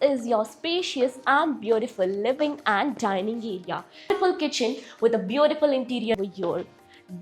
is your spacious and beautiful living and dining area. Beautiful kitchen with a beautiful interior over here.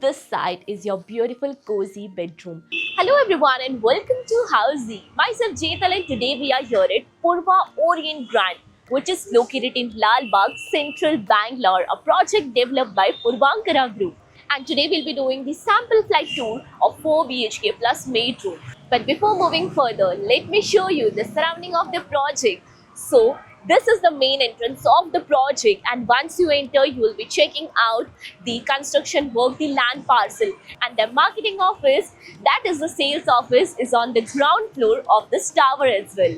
This side is your beautiful cozy bedroom. Hello everyone and welcome to Housey. Myself Jetal and today we are here at Purva Orient Grand, which is located in Lal Bagh, Central Bangalore, a project developed by Purvankara Group. And today we'll be doing the sample flight tour of 4 BHK plus maid room. But before moving further, let me show you the surrounding of the project. So this is the main entrance of the project, and once you enter you will be checking out the construction work, the land parcel, and the marketing office, that is the sales office, is on the ground floor of this tower as well.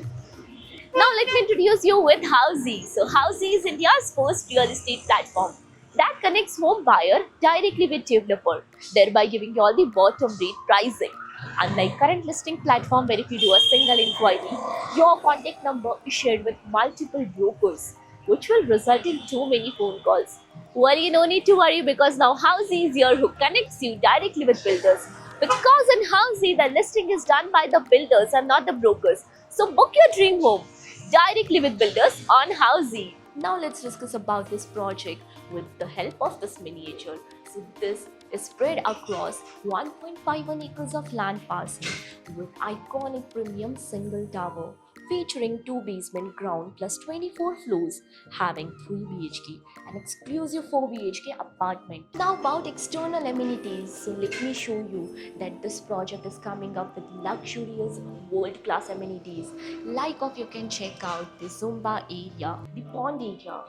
Now let me introduce you with Housey. So Housey is India's first real estate platform that connects home buyer directly with developer, thereby giving you all the bottom rate pricing. Unlike current listing platform where if you do a single inquiry, your contact number is shared with multiple brokers, which will result in too many phone calls. Worry, no need to worry, because now Housey is here who connects you directly with builders. Because in Housey, the listing is done by the builders and not the brokers. So book your dream home directly with builders on Housey. Now let's discuss about this project with the help of this miniature. So this is spread across 1.51 acres of land parcel with iconic premium single tower featuring 2 basement ground plus 24 floors, having 3 BHK, an exclusive 4 BHK apartment. Now about external amenities, so let me show you that this project is coming up with luxurious world-class amenities, like of you can check out the Zumba area, the pond area,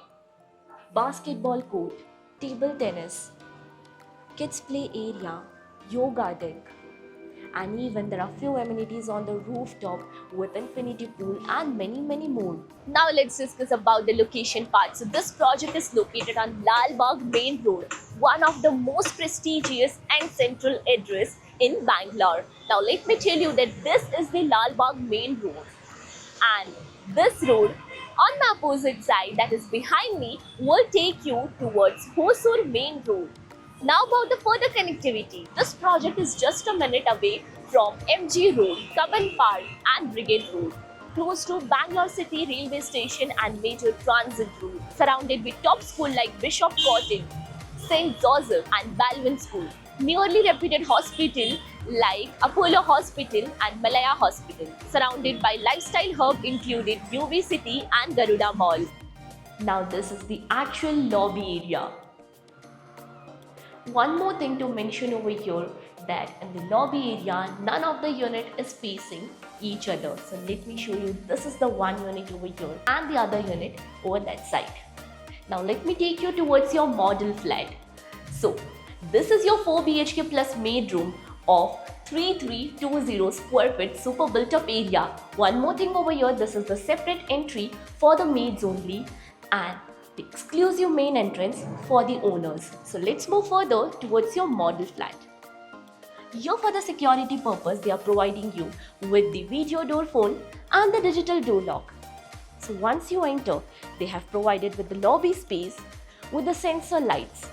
basketball court, table tennis, kids play area, yoga deck, and even there are few amenities on the rooftop with infinity pool and many more. Now let's discuss about the location part. So this project is located on Lal Bagh Main Road, one of the most prestigious and central address in Bangalore. Now let me tell you that this is the Lal Bagh Main Road, and this road on the opposite side, that is behind me, will take you towards Hosur Main Road. Now about the further connectivity. This project is just a minute away from MG Road, Kaban Park and Brigade Road, close to Bangalore City Railway Station and major transit route, surrounded with top schools like Bishop Cotton, St. Joseph and Baldwin School, nearly reputed hospital like Apollo Hospital and Malaya Hospital, surrounded by lifestyle hub included UV City and Garuda Mall. Now this is the actual lobby area. One more thing to mention over here, that in the lobby area, none of the unit is facing each other. So let me show you, this is the one unit over here and the other unit over that side. Now let me take you towards your model flat. So this is your 4 BHK plus maid room of 3320 square feet super built up area. One more thing over here, this is the separate entry for the maids only and the exclusive main entrance for the owners. So let's move further towards your model flat. Here for the security purpose, they are providing you with the video door phone and the digital door lock. So once you enter, they have provided with the lobby space with the sensor lights.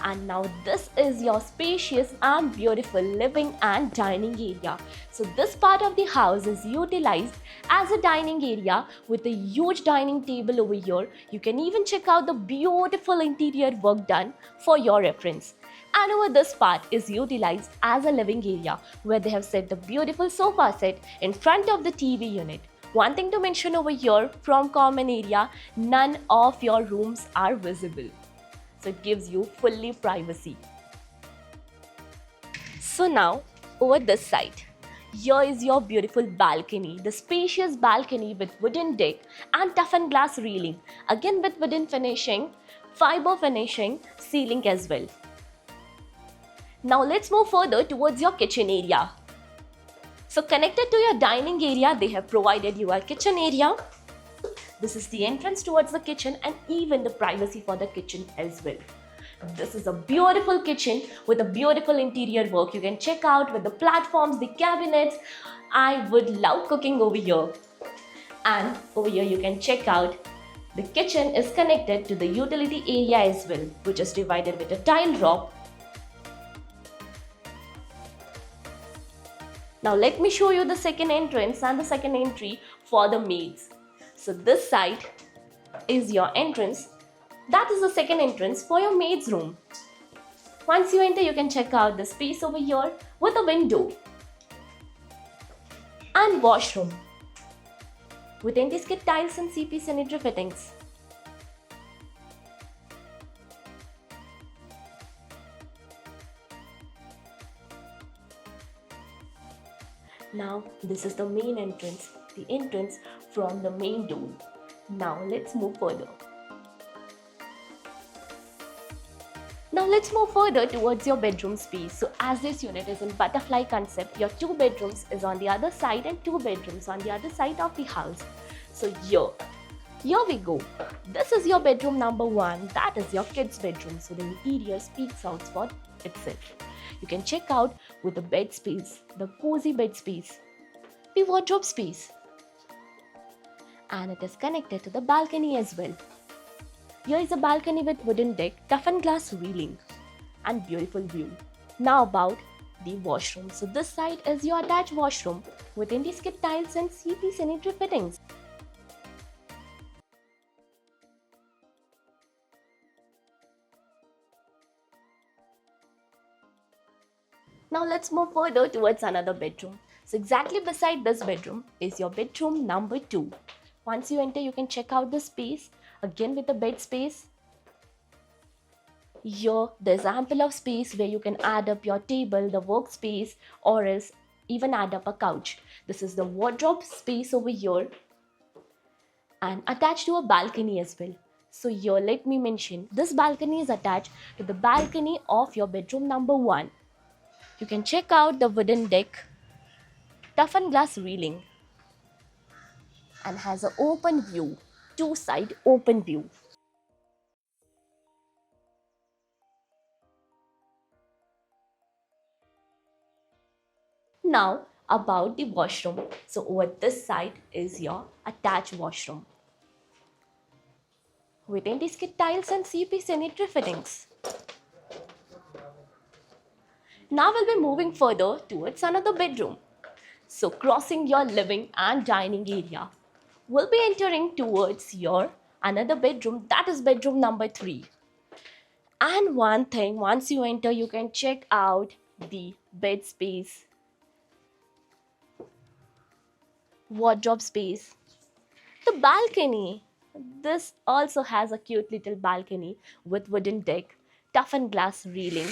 And now this is your spacious and beautiful living and dining area. So this part of the house is utilized as a dining area with a huge dining table over here. You can even check out the beautiful interior work done for your reference. And over this part is utilized as a living area where they have set the beautiful sofa set in front of the TV unit. One thing to mention over here, from common area, none of your rooms are visible. So it gives you fully privacy. So now over this side, here is your beautiful balcony, the spacious balcony with wooden deck and toughened glass railing, again with wooden finishing, fiber finishing, ceiling as well. Now let's move further towards your kitchen area. So connected to your dining area, they have provided you a kitchen area. This is the entrance towards the kitchen and even the privacy for the kitchen as well. This is a beautiful kitchen with a beautiful interior work. You can check out with the platforms, the cabinets. I would love cooking over here. And over here you can check out the kitchen is connected to the utility area as well, which is divided with a tile drop. Now let me show you the second entrance and the second entry for the maids. So this side is your entrance. That is the second entrance for your maid's room. Once you enter, you can check out the space over here with a window and washroom with anti-skid tiles and CP sanitary fittings. Now this is the main entrance, the entrance from the main door. Now let's move further. Now let's move further towards your bedroom space. So as this unit is in butterfly concept, your 2 bedrooms is on the other side and 2 bedrooms on the other side of the house. So here we go. This is your bedroom number 1. That is your kids' bedroom. So the interior speaks out for itself. You can check out with the bed space, the cozy bed space, the wardrobe space, and it is connected to the balcony as well. Here is a balcony with wooden deck, toughened glass railing, and beautiful view. Now about the washroom. So this side is your attached washroom with anti-skid tiles and CP sanitary fittings. Now let's move further towards another bedroom. So exactly beside this bedroom is your bedroom number 2. Once you enter, you can check out the space again with the bed space. Here there's ample of space where you can add up your table, the workspace, or else even add up a couch. This is the wardrobe space over here and attached to a balcony as well. So here let me mention, this balcony is attached to the balcony of your bedroom number 1. You can check out the wooden deck, toughened glass railing, and has an open view, 2-side open view. Now about the washroom. So over this side is your attached washroom with anti-skid tiles and CP sanitary fittings. Now we'll be moving further towards another bedroom. So crossing your living and dining area, we'll be entering towards your another bedroom, that is bedroom number 3. And one thing, once you enter, you can check out the bed space, wardrobe space, the balcony. This also has a cute little balcony with wooden deck, toughened glass railing,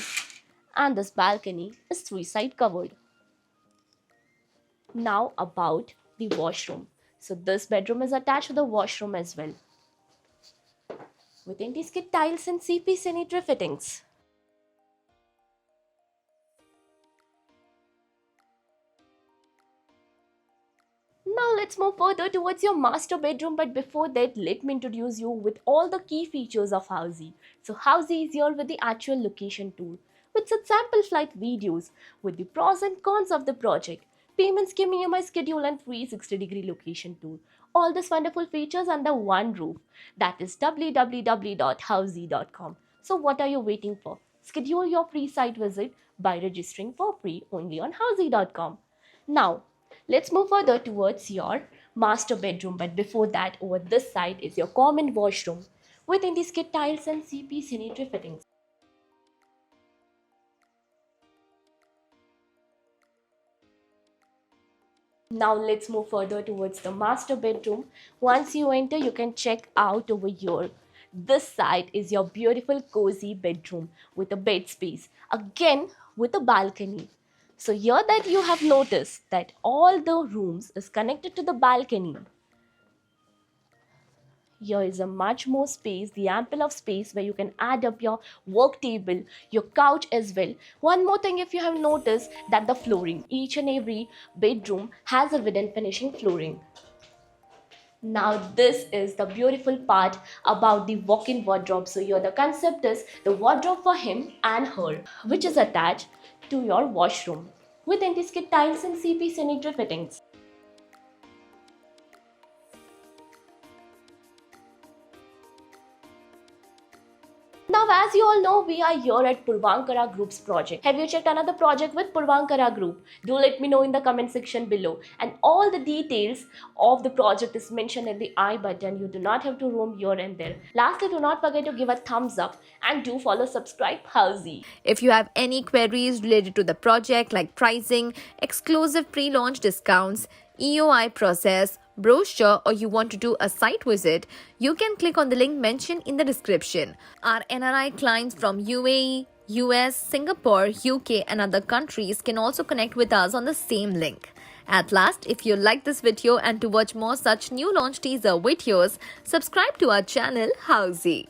and this balcony is 3-side covered. Now about the washroom. So this bedroom is attached to the washroom as well with anti-skid tiles and CP sanitary fittings. Now let's move further towards your master bedroom, but before that let me introduce you with all the key features of Housey. So Housey is here with the actual location tool, with such sample flight videos with the pros and cons of the project, payment scheme, EMI schedule, and 360-degree location tool. All these wonderful features under one roof, that is www.housey.com. So what are you waiting for? Schedule your free site visit by registering for free only on housey.com. Now let's move further towards your master bedroom, but before that, over this side is your common washroom with anti-skid tiles and CP sanitary fittings. Now let's move further towards the master bedroom. Once you enter, you can check out over here. This side is your beautiful cozy bedroom with a bed space, again with a balcony. So here that you have noticed that all the rooms is connected to the balcony. Here is a much more space, the ample of space where you can add up your work table, your couch as well. One more thing, if you have noticed that the flooring, each and every bedroom has a wooden finishing flooring. Now this is the beautiful part about the walk-in wardrobe. So here the concept is the wardrobe for him and her, which is attached to your washroom with anti-skid tiles and CP sanitary fittings. Now, as you all know, we are here at Purvankara Group's project. Have you checked another project with Purvankara Group? Do let me know in the comment section below. And all the details of the project is mentioned in the I button. You do not have to roam here and there. Lastly, do not forget to give a thumbs up and do follow subscribe Halsey. If you have any queries related to the project like pricing, exclusive pre-launch discounts, EOI process, brochure, or you want to do a site visit, you can click on the link mentioned in the description. Our NRI clients from UAE, US, Singapore, UK and other countries can also connect with us on the same link. At last, if you like this video and to watch more such new launch teaser videos, subscribe to our channel Halsey.